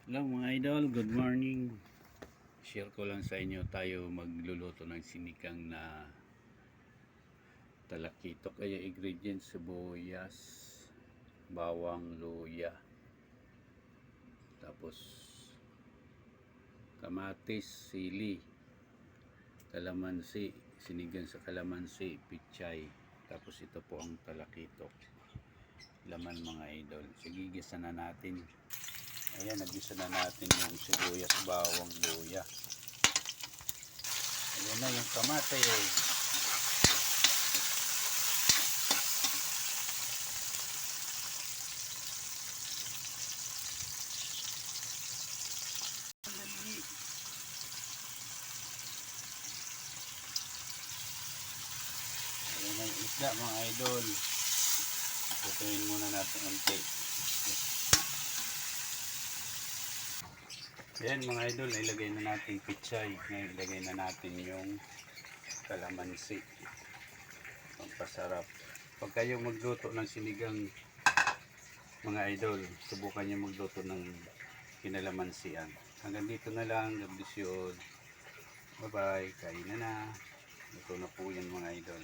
Hello mga idol, good morning. Share ko lang sa inyo, tayo magluluto ng sinigang na talakito. Kaya ingredients: sibuyas, bawang, luya, tapos kamatis, sili, kalamansi, sinigang sa kalamansi, pichay. Tapos ito po ang talakito, laman mga idol. Sige, gisa na natin. Ayan, nagisa na natin yung sibuyas, bawang, luya. Ayan na yung kamatis. Ayan na yung isda mga idol. Putuin muna natin unti. Ayan mga idol, ilagay na natin pichay. Ngayon ilagay na natin yung kalamansi. Pampasarap. Pag kayo magluto ng sinigang mga idol, subukan nyo magluto ng kinalamansian. Hanggang dito na lang. God bless you all. Bye bye. Kain na na. Ito na po yan mga idol.